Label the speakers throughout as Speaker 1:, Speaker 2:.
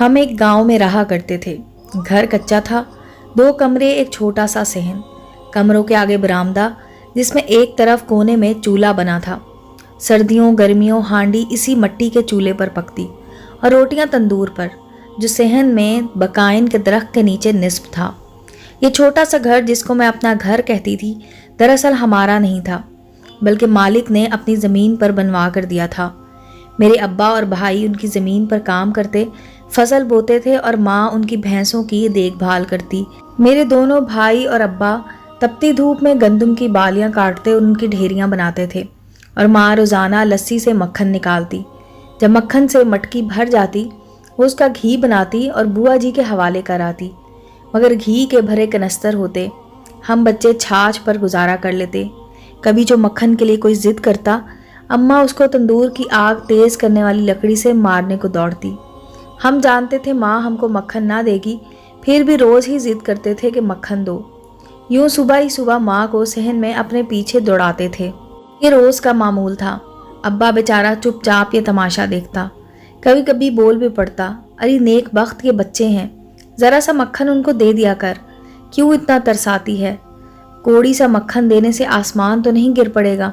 Speaker 1: हम एक गांव में रहा करते थे। घर कच्चा था, 2 कमरे, एक छोटा सा सहन, कमरों के आगे बरामदा जिसमें एक तरफ कोने में चूल्हा बना था। सर्दियों गर्मियों हांडी इसी मट्टी के चूल्हे पर पकती और रोटियां तंदूर पर, जो सहन में बकाइन के दरख्त के नीचे निस्ब था। ये छोटा सा घर जिसको मैं अपना घर कहती थी, दरअसल हमारा नहीं था, बल्कि मालिक ने अपनी ज़मीन पर बनवा कर दिया था। मेरे अब्बा और भाई उनकी ज़मीन पर काम करते, फसल बोते थे और माँ उनकी भैंसों की देखभाल करती। मेरे दोनों भाई और अब्बा तपती धूप में गंदम की बालियाँ काटते और उनकी ढेरियाँ बनाते थे और माँ रोज़ाना लस्सी से मक्खन निकालती। जब मक्खन से मटकी भर जाती, वो उसका घी बनाती और बुआ जी के हवाले कराती। मगर घी के भरे कनस्तर होते, हम बच्चे छाछ पर गुजारा कर लेते। कभी जो मक्खन के लिए कोई ज़िद करता, अम्मा उसको तंदूर की आग तेज़ करने वाली लकड़ी से मारने को दौड़ती। हम जानते थे माँ हमको मक्खन ना देगी, फिर भी रोज़ ही ज़िद करते थे कि मक्खन दो। यूँ सुबह ही सुबह माँ को सहन में अपने पीछे दौड़ाते थे। ये रोज़ का मामूल था। अब्बा बेचारा चुपचाप ये तमाशा देखता, कभी कभी बोल भी पड़ता, अरे नेक बख्त के बच्चे हैं, ज़रा सा मक्खन उनको दे दिया कर, क्यों इतना तरसाती है? कोड़ी सा मक्खन देने से आसमान तो नहीं गिर पड़ेगा।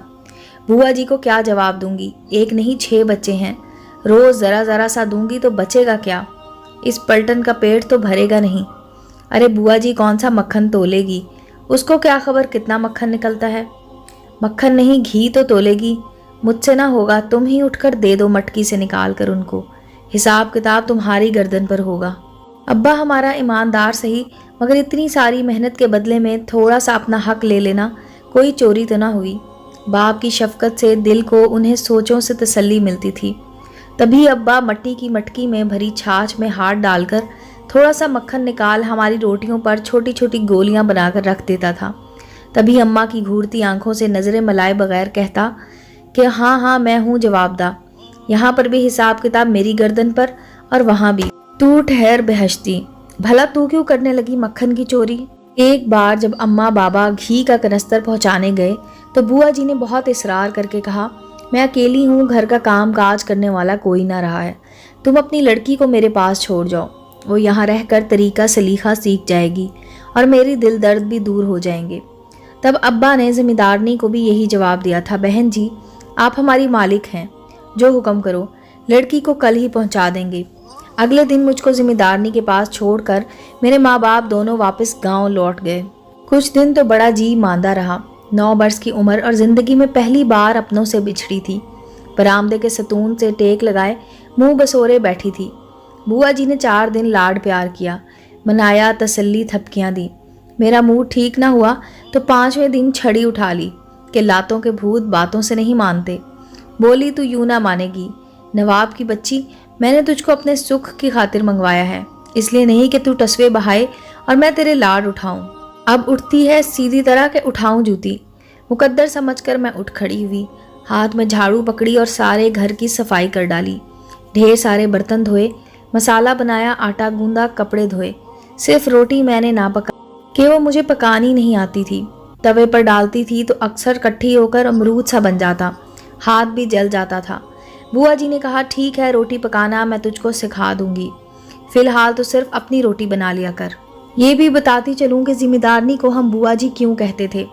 Speaker 1: बुआ जी को क्या जवाब दूंगी? एक नहीं 6 बच्चे हैं, रोज़ ज़रा ज़रा सा दूंगी तो बचेगा क्या? इस पलटन का पेट तो भरेगा नहीं। अरे बुआ जी कौन सा मक्खन तोलेगी, उसको क्या खबर कितना मक्खन निकलता है। मक्खन नहीं घी तो तोलेगी, मुझसे ना होगा, तुम ही उठकर दे दो मटकी से निकाल कर उनको, हिसाब किताब तुम्हारी गर्दन पर होगा। अब्बा हमारा ईमानदार सही, मगर इतनी सारी मेहनत के बदले में थोड़ा सा अपना हक ले लेना कोई चोरी तो ना हुई। बाप की शफकत से दिल को उन्हें सोचों से तसल्ली मिलती थी। तभी अब्बा मट्टी की मटकी में भरी छाछ में हाथ डालकर थोड़ा सा मक्खन निकाल हमारी रोटियों पर छोटी छोटी गोलियां बनाकर रख देता था। तभी अम्मा की घूरती आंखों से नज़रें मलाए बगैर कहता कि हाँ हाँ मैं हूँ जवाबदा, यहाँ पर भी हिसाब किताब मेरी गर्दन पर और वहाँ भी। तू ठहर बेहश्ती, भला तू क्यों करने लगी मक्खन की चोरी? एक बार जब अम्मा बाबा घी का कनस्तर पहुँचाने गए तो बुआ जी ने बहुत इसरार करके कहा, मैं अकेली हूँ, घर का काम काज करने वाला कोई ना रहा है, तुम अपनी लड़की को मेरे पास छोड़ जाओ, वो यहाँ रहकर तरीका सलीखा सीख जाएगी और मेरी दिल दर्द भी दूर हो जाएंगे। तब अब्बा ने ज़मींदारनी को भी यही जवाब दिया था, बहन जी आप हमारी मालिक हैं, जो हुक्म करो, लड़की को कल ही पहुँचा देंगे। अगले दिन मुझको ज़मींदारनी के पास छोड़कर मेरे माँ बाप दोनों वापस गाँव लौट गए। कुछ दिन तो बड़ा जी मांदा रहा। 9 वर्ष की उम्र और ज़िंदगी में पहली बार अपनों से बिछड़ी थी। बरामदे के सतून से टेक लगाए मुंह बसोरे बैठी थी। बुआ जी ने 4 दिन लाड प्यार किया, मनाया, तसल्ली थपकियाँ दी। मेरा मूड ठीक ना हुआ तो 5वें दिन छड़ी उठा ली कि लातों के भूत बातों से नहीं मानते। बोली तू यूँ ना मानेगी, नवाब की बच्ची, मैंने तुझको अपने सुख की खातिर मंगवाया है, इसलिए नहीं कि तू टसवे बहाए और मैं तेरे लाड उठाऊं। अब उठती है सीधी तरह के उठाऊं जूती। मुकद्दर समझकर मैं उठ खड़ी हुई, हाथ में झाड़ू पकड़ी और सारे घर की सफाई कर डाली। ढेर सारे बर्तन धोए, मसाला बनाया, आटा गूंदा, कपड़े धोए। सिर्फ रोटी मैंने ना पका कि वो मुझे पकानी नहीं आती थी। तवे पर डालती थी तो अक्सर कट्ठी होकर अमरूद सा बन जाता, हाथ भी जल जाता था। बुआ जी ने कहा, ठीक है रोटी पकाना मैं तुझको सिखा दूंगी, फिलहाल तो सिर्फ अपनी रोटी बना लिया कर। ये भी बताती चलूँ कि जिम्मेदारनी को हम बुआ जी क्यों कहते थे।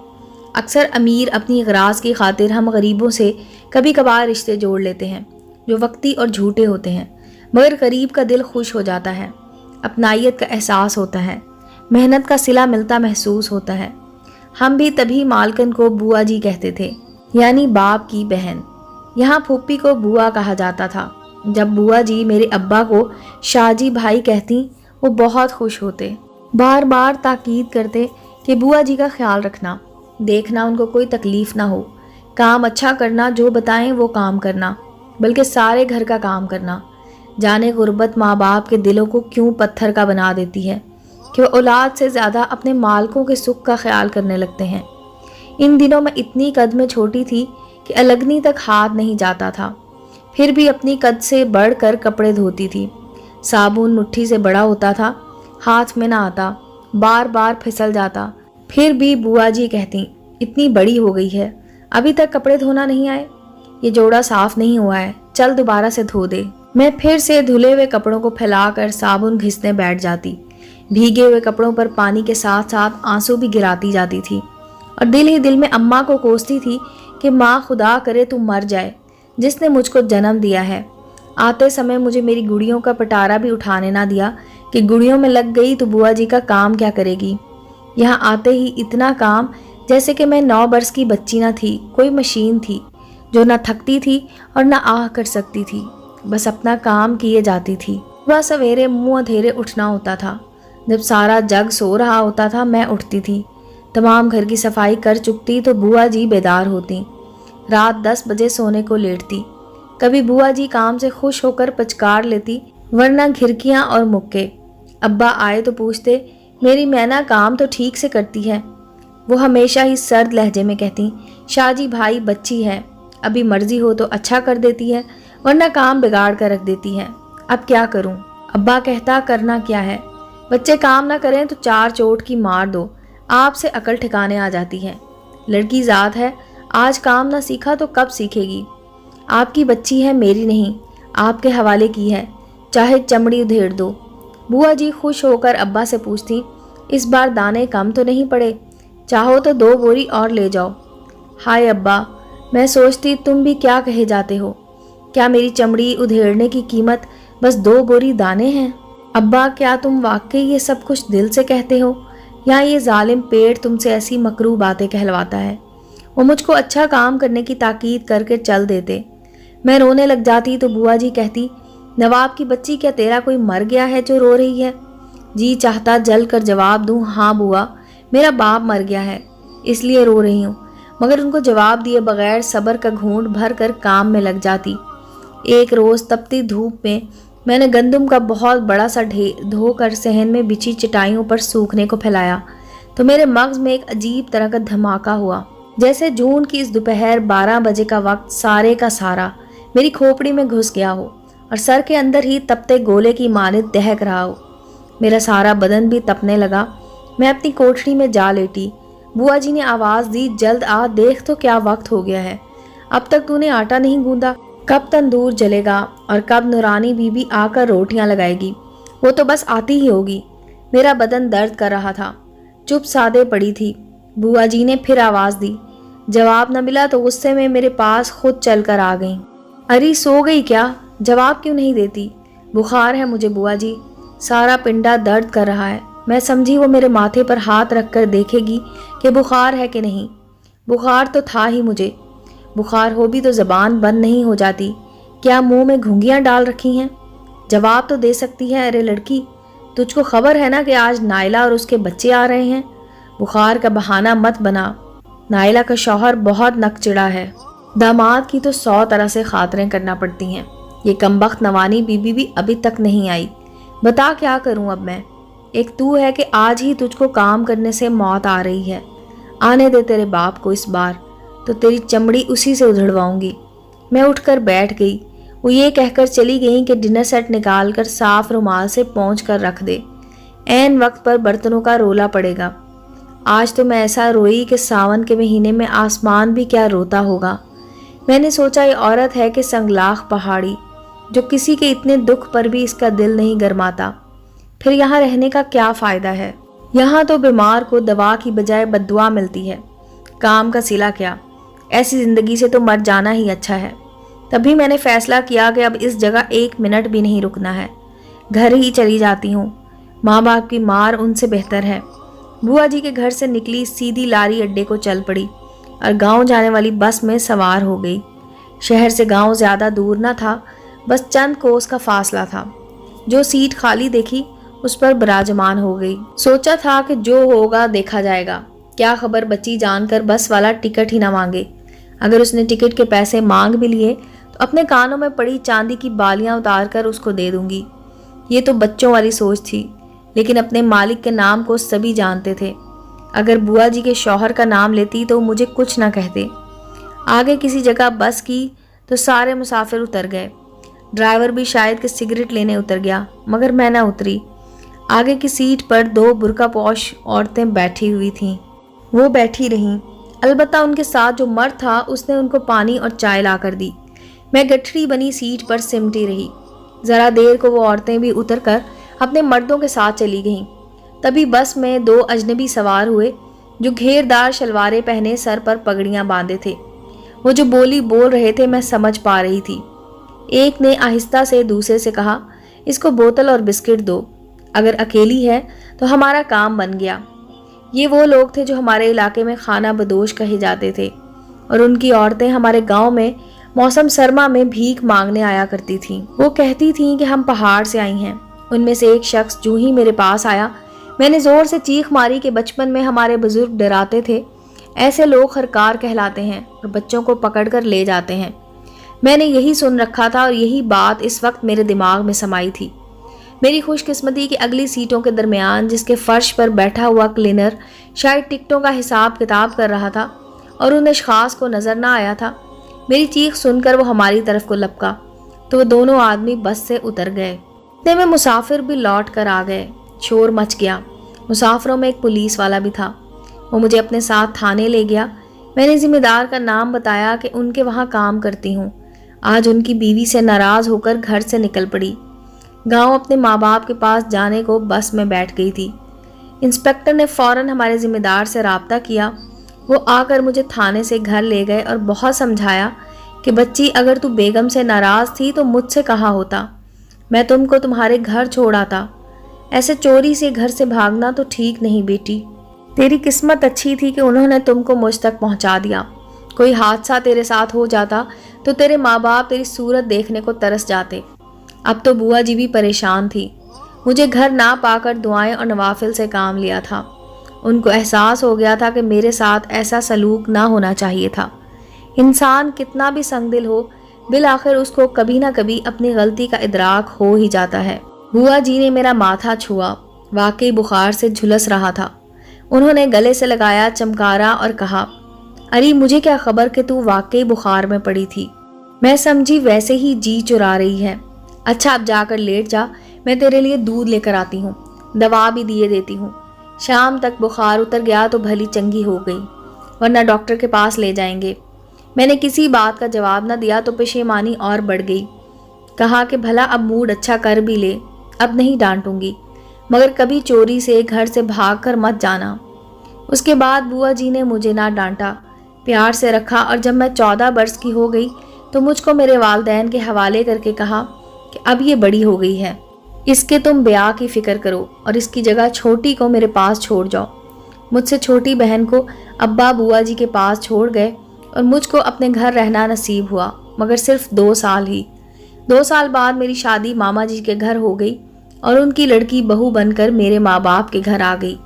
Speaker 1: अक्सर अमीर अपनी गराज की खातिर हम गरीबों से कभी कभार रिश्ते जोड़ लेते हैं जो वक्ती और झूठे होते हैं, मगर गरीब का दिल खुश हो जाता है, अपनाइयत का एहसास होता है, मेहनत का सिला मिलता महसूस होता है। हम भी तभी मालकन को बुआ जी कहते थे, यानी बाप की बहन। यहाँ फूफी को बुआ कहा जाता था। जब बुआ जी मेरे अब्बा को शाहजी भाई कहती, वो बहुत खुश होते, बार बार ताकीद करते कि बुआ जी का ख्याल रखना, देखना उनको कोई तकलीफ़ ना हो, काम अच्छा करना, जो बताएं वो काम करना, बल्कि सारे घर का काम करना। जाने गुर्बत माँ बाप के दिलों को क्यों पत्थर का बना देती है कि वो औलाद से ज़्यादा अपने मालकों के सुख का ख्याल करने लगते हैं। इन दिनों मैं इतनी कद में छोटी थी कि अलगनी तक हाथ नहीं जाता था, फिर भी अपनी कद से बढ़कर कपड़े धोती थी। साबुन मुट्ठी से बड़ा होता था, हाथ में ना आता, बार बार फिसल जाता, फिर भी बुआ जी कहती, इतनी बड़ी हो गई है, अभी तक कपड़े धोना नहीं आए, ये जोड़ा साफ नहीं हुआ है, चल दोबारा से धो दे। मैं फिर से धुले हुए कपड़ों को फैलाकर साबुन घिसने बैठ जाती। भीगे हुए कपड़ों पर पानी के साथ साथ आंसू भी गिराती जाती थी और दिल ही दिल में अम्मा को कोसती थी कि माँ, खुदा करे तू मर जाए जिसने मुझको जन्म दिया है। आते समय मुझे मेरी गुड़ियों का पटारा भी उठाने ना दिया कि गुड़ियों में लग गई तो बुआ जी का काम क्या करेगी। यहाँ आते ही इतना काम जैसे कि मैं 9 वर्ष की बच्ची ना थी, कोई मशीन थी जो ना थकती थी और ना आह कर सकती थी, बस अपना काम किए जाती थी। सुबह सवेरे मुंह अंधेरे उठना होता था। जब सारा जग सो रहा होता था मैं उठती थी, तमाम घर की सफाई कर चुकती तो बुआ जी बेदार होती। रात 10 बजे सोने को लेटती। कभी बुआ जी काम से खुश होकर पचकार लेती, वरना घिरकियाँ और मुक्के। अब्बा आए तो पूछते, मेरी मैना काम तो ठीक से करती है। वो हमेशा ही सर्द लहजे में कहती, शाहजी भाई बच्ची है, अभी मर्जी हो तो अच्छा कर देती है, वरना काम बिगाड़ कर रख देती है। अब क्या करूं? अब्बा कहता, करना क्या है, बच्चे काम ना करें तो 4 चोट की मार दो, आपसे अकल ठिकाने आ जाती है। लड़की ज़ात है, आज काम ना सीखा तो कब सीखेगी। आपकी बच्ची है, मेरी नहीं, आपके हवाले की है, चाहे चमड़ी उधेड़ दो। बुआ जी खुश होकर अब्बा से पूछती, इस बार दाने कम तो नहीं पड़े, चाहो तो 2 बोरी और ले जाओ। हाय अब्बा, मैं सोचती तुम भी क्या कहे जाते हो, क्या मेरी चमड़ी उधेड़ने की कीमत बस 2 बोरी दाने हैं। अब्बा, क्या तुम वाकई ये सब कुछ दिल से कहते हो या ये जालिम पेट तुमसे ऐसी मकरू बातें कहलवाता है। वो मुझको अच्छा काम करने की ताकीद करके चल देते। मैं रोने लग जाती तो बुआ जी कहती, नवाब की बच्ची, क्या तेरा कोई मर गया है जो रो रही है। जी चाहता जल कर जवाब दूं, हाँ बुआ, मेरा बाप मर गया है इसलिए रो रही हूँ, मगर उनको जवाब दिए बगैर सब्र का घूंट भर कर काम में लग जाती। एक रोज़ तपती धूप में मैंने गंदम का बहुत बड़ा सा ढेर धोकर सहन में बिछी चटाइयों पर सूखने को फैलाया तो मेरे मगज में एक अजीब तरह का धमाका हुआ, जैसे जून की इस दोपहर 12 बजे का वक्त सारे का सारा मेरी खोपड़ी में घुस गया हो और सर के अंदर ही तपते गोले की मानित दहक रहा हो। मेरा सारा बदन भी तपने लगा। मैं अपनी कोठरी में जा लेटी। बुआ जी ने आवाज़ दी, जल्द आ, देख तो क्या वक्त हो गया है, अब तक तूने आटा नहीं गूंदा, कब तंदूर जलेगा और कब नूरानी बीबी आकर रोटियां लगाएगी। वो तो बस आती ही होगी। मेरा बदन दर्द कर रहा था, चुप सादे पड़ी थी। बुआ जी ने फिर आवाज़ दी, जवाब न मिला तो गुस्से में मेरे पास खुद चल कर आ गई। अरे सो गई क्या, जवाब क्यों नहीं देती। बुखार है मुझे बुआ जी, सारा पिंडा दर्द कर रहा है। मैं समझी वो मेरे माथे पर हाथ रखकर देखेगी कि बुखार है कि नहीं। बुखार तो था ही मुझे। बुखार हो भी तो ज़बान बंद नहीं हो जाती, क्या मुंह में घुंघियाँ डाल रखी हैं। जवाब तो दे सकती है। अरे लड़की, तुझको खबर है ना कि आज नायला और उसके बच्चे आ रहे हैं। बुखार का बहाना मत बना, नायला का शौहर बहुत नकचिड़ा है। दामाद की तो 100 तरह से खातरें करना पड़ती हैं। ये कमबख्त नवानी बीबी भी अभी तक नहीं आई। बता क्या करूं अब मैं। एक तू है कि आज ही तुझको काम करने से मौत आ रही है। आने दे तेरे बाप को, इस बार तो तेरी चमड़ी उसी से उधड़वाऊंगी। मैं उठकर बैठ गई। वो ये कहकर चली गई कि डिनर सेट निकाल कर साफ रुमाल से पोंछ कर रख दे, ऐन वक्त पर बर्तनों का रोला पड़ेगा। आज तो मैं ऐसा रोई कि सावन के महीने में आसमान भी क्या रोता होगा। मैंने सोचा ये औरत है कि संगलाख पहाड़ी, जो किसी के इतने दुख पर भी इसका दिल नहीं गरमाता। फिर यहाँ रहने का क्या फ़ायदा है। यहाँ तो बीमार को दवा की बजाय बद्दुआ मिलती है, काम का सिला क्या। ऐसी ज़िंदगी से तो मर जाना ही अच्छा है। तभी मैंने फैसला किया कि अब इस जगह 1 मिनट भी नहीं रुकना है, घर ही चली जाती हूँ। माँ बाप की मार उनसे बेहतर है। बुआ जी के घर से निकली, सीधी लारी अड्डे को चल पड़ी और गांव जाने वाली बस में सवार हो गई। शहर से गांव ज़्यादा दूर न था, बस चंद कोस का फासला था। जो सीट खाली देखी उस पर विराजमान हो गई। सोचा था कि जो होगा देखा जाएगा, क्या खबर बच्ची जानकर बस वाला टिकट ही ना मांगे। अगर उसने टिकट के पैसे मांग भी लिए तो अपने कानों में पड़ी चांदी की बालियां उतार कर उसको दे दूंगी। ये तो बच्चों वाली सोच थी, लेकिन अपने मालिक के नाम को सभी जानते थे। अगर बुआ जी के शौहर का नाम लेती तो मुझे कुछ ना कहते। आगे किसी जगह बस की तो सारे मुसाफिर उतर गए। ड्राइवर भी शायद कि सिगरेट लेने उतर गया, मगर मैं ना उतरी। आगे की सीट पर 2 बुर्कापोश औरतें बैठी हुई थीं। वो बैठी रहीं। अलबत्ता उनके साथ जो मर्द था उसने उनको पानी और चाय ला कर दी। मैं गठरी बनी सीट पर सिमटी रही। ذرا دیر کو وہ عورتیں بھی اتر کر اپنے مردوں کے ساتھ چلی گئیں۔ تبھی بس میں 2 اجنبی سوار ہوئے جو گھیردار شلواریں پہنے سر پر پگڑیاں باندھے تھے۔ وہ جو بولی بول رہے تھے میں سمجھ پا رہی تھی۔ ایک نے آہستہ سے دوسرے سے کہا، اس کو بوتل اور بسکٹ دو، اگر اکیلی ہے تو ہمارا کام بن گیا۔ یہ وہ لوگ تھے جو ہمارے علاقے میں خانہ بدوش کہے جاتے تھے، اور ان کی عورتیں ہمارے گاؤں میں موسم سرما میں بھیک مانگنے آیا کرتی تھیں۔ وہ کہتی تھیں کہ ہم پہاڑ سے آئی ہیں۔ ان میں سے ایک شخص جو ہی میرے پاس آیا، میں نے زور سے چیخ ماری کہ بچپن میں ہمارے بزرگ ڈراتے تھے، ایسے لوگ خرکار کہلاتے ہیں اور بچوں کو پکڑ کر لے جاتے ہیں۔ میں نے یہی سن رکھا تھا اور یہی بات اس وقت میرے دماغ میں سمائی تھی۔ میری خوش قسمتی کی اگلی سیٹوں کے درمیان جس کے فرش پر بیٹھا ہوا کلینر شاید ٹکٹوں کا حساب کتاب کر رہا تھا اور ان اشخاص کو نظر نہ آیا تھا، میری چیخ سن کر وہ ہماری طرف کو لپکا تو وہ دونوں آدمی بس سے اتر گئے۔ اتنے میں مسافر بھی لوٹ کر آ گئے۔ شور مچ گیا۔ مسافروں میں ایک پولیس والا بھی تھا۔ وہ مجھے اپنے ساتھ تھانے لے گیا۔ میں نے ذمہ دار کا نام بتایا کہ ان کے وہاں کام کرتی ہوں۔ آج ان کی بیوی سے ناراض ہو کر گھر سے نکل پڑی۔ گاؤں اپنے ماں باپ کے پاس جانے کو بس میں بیٹھ گئی تھی۔ انسپکٹر نے فوراً ہمارے ذمہ دار سے رابطہ کیا۔ وہ آ کر مجھے تھانے سے گھر لے گئے اور بہت سمجھایا کہ بچی اگر تو بیگم سے ناراض تھی تو مجھ سے کہا ہوتا، میں تم کو تمہارے گھر چھوڑ آتا۔ ایسے چوری سے گھر سے بھاگنا تو ٹھیک نہیں بیٹی۔ تیری قسمت اچھی تھی کہ انہوں نے تم کو مجھ تک پہنچا دیا۔ کوئی حادثہ تیرے ساتھ ہو جاتا تو تیرے ماں باپ تیری صورت دیکھنے کو ترس جاتے۔ اب تو بوا جی بھی پریشان تھی۔ مجھے گھر نہ پا کر دعائیں اور نوافل سے کام لیا تھا۔ ان کو احساس ہو گیا تھا کہ میرے ساتھ ایسا سلوک نہ ہونا چاہیے تھا۔ انسان کتنا بھی سنگ دل ہو، بالآخر اس کو کبھی نہ کبھی اپنی غلطی کا ادراک ہو ہی جاتا ہے۔ بوا جی نے میرا ماتھا چھوا۔ واقعی بخار سے جھلس رہا تھا۔ انہوں نے گلے سے لگایا، چمکارا اور کہا، ارے مجھے کیا خبر کہ تو واقعی بخار میں پڑی تھی۔ میں سمجھی ویسے ہی جی چرا رہی ہے۔ اچھا اب جا کر لیٹ جا، میں تیرے لیے دودھ لے کر آتی ہوں، دوا بھی دیے دیتی ہوں۔ شام تک بخار اتر گیا تو بھلی چنگی ہو گئی، ورنہ ڈاکٹر کے پاس لے جائیں گے۔ میں نے کسی بات کا جواب نہ دیا تو پشیمانی اور بڑھ گئی۔ کہا کہ بھلا اب موڈ اچھا کر بھی لے، اب نہیں ڈانٹوں گی، مگر کبھی چوری سے گھر سے بھاگ کر مت جانا۔ اس کے بعد بوا جی نے مجھے نہ ڈانٹا، پیار سے رکھا، اور جب میں 14 برس کی ہو گئی تو مجھ کو میرے والدین کے حوالے کر کے کہا کہ اب یہ بڑی ہو گئی ہے، اس کے تم بیاہ کی فکر کرو اور اس کی جگہ چھوٹی کو میرے پاس چھوڑ جاؤ۔ مجھ سے چھوٹی بہن کو ابا بوا جی کے پاس چھوڑ گئے اور مجھ کو اپنے گھر رہنا نصیب ہوا، مگر صرف 2 سال ہی۔ 2 سال بعد میری شادی ماما جی کے گھر ہو گئی اور ان کی لڑکی بہو بن کر میرے ماں باپ کے گھر آ گئی۔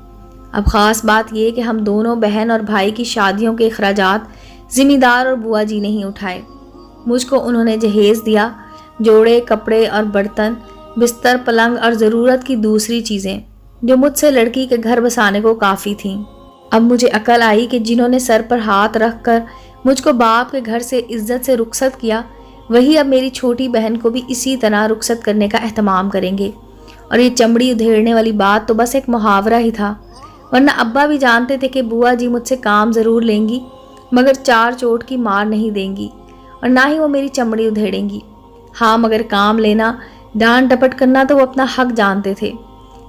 Speaker 1: اب خاص بات یہ کہ ہم دونوں بہن اور بھائی کی شادیوں کے اخراجات ذمہ دار اور بوا جی نہیں اٹھائے۔ مجھ کو انہوں نے جہیز دیا، جوڑے، کپڑے اور برتن، بستر، پلنگ اور ضرورت کی دوسری چیزیں جو مجھ سے لڑکی کے گھر بسانے کو کافی تھیں۔ اب مجھے عقل آئی کہ جنہوں نے سر پر ہاتھ رکھ کر مجھ کو باپ کے گھر سے عزت سے رخصت کیا، وہی اب میری چھوٹی بہن کو بھی اسی طرح رخصت کرنے کا اہتمام کریں گے۔ اور یہ چمڑی ادھیڑنے والی بات تو بس ایک محاورہ ہی تھا، ورنہ ابا بھی جانتے تھے کہ بوا جی مجھ سے کام ضرور لیں گی، مگر 4 چوٹ کی مار نہیں دیں گی، اور نہ ہی وہ میری چمڑی ادھیڑیں گی۔ ہاں مگر کام لینا، ڈانٹ ڈپٹ کرنا تو وہ اپنا حق جانتے تھے۔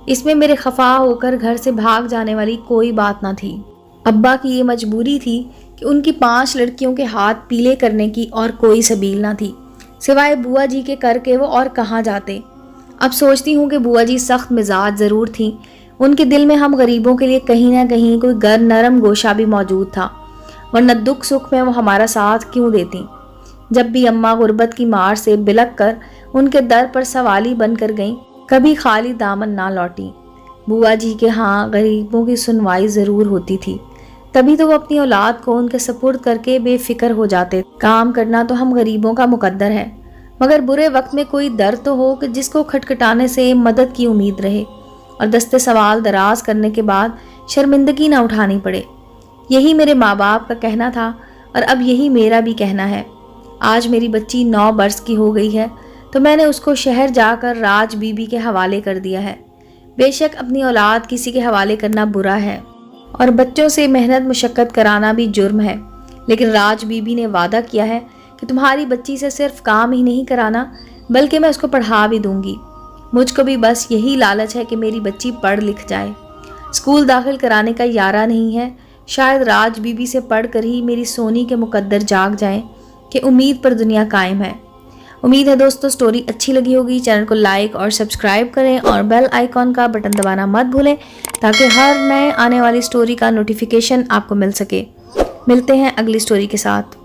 Speaker 1: اس میں میرے خفا ہو کر گھر سے بھاگ جانے والی کوئی بات نہ تھی۔ ابا کی یہ مجبوری تھی کہ ان کی 5 لڑکیوں کے ہاتھ پیلے کرنے کی اور کوئی سبیل نہ تھی، سوائے بوا جی کے کر کے وہ اور کہاں جاتے۔ اب سوچتی ہوں کہ بوا جی سخت مزاج ضرور تھیں، ان کے دل میں ہم غریبوں کے لیے کہیں نہ کہیں کوئی نرم گوشہ بھی موجود تھا، ورنہ دکھ سکھ میں وہ ہمارا ساتھ کیوں دیتی۔ جب بھی اماں غربت کی مار سے بلک کر ان کے در پر سوالی بن کر گئیں، کبھی خالی دامن نہ لوٹی۔ بوا جی کے ہاں غریبوں کی سنوائی ضرور ہوتی تھی، تبھی تو وہ اپنی اولاد کو ان کے سپرد کر کے بے فکر ہو جاتے۔ کام کرنا تو ہم غریبوں کا مقدر ہے، مگر برے وقت میں کوئی در تو ہو کہ جس کو کھٹکھٹانے سے مدد کی امید رہے اور دستے سوال دراز کرنے کے بعد شرمندگی نہ اٹھانی پڑے۔ یہی میرے ماں باپ کا کہنا تھا اور اب یہی میرا بھی کہنا ہے۔ آج میری بچی 9 برس کی ہو گئی ہے تو میں نے اس کو شہر جا کر راج بی بی کے حوالے کر دیا ہے۔ بے شک اپنی اولاد کسی کے حوالے کرنا برا ہے اور بچوں سے محنت مشقت کرانا بھی جرم ہے، لیکن راج بی بی نے وعدہ کیا ہے کہ تمہاری بچی سے صرف کام ہی نہیں کرانا बल्कि मैं उसको पढ़ा भी दूंगी। मुझको भी बस यही लालच है कि मेरी बच्ची पढ़ लिख जाए। स्कूल दाखिल कराने का यारा नहीं है, शायद राज बीबी से पढ़ कर ही मेरी सोनी के मुकद्दर जाग जाएं कि उम्मीद पर दुनिया कायम है। उम्मीद है दोस्तों स्टोरी अच्छी लगी होगी। चैनल को लाइक और सब्सक्राइब करें और बेल आइकॉन का बटन दबाना मत भूलें ताकि हर नए आने वाली स्टोरी का नोटिफिकेशन आपको मिल सके। मिलते हैं अगली स्टोरी के साथ।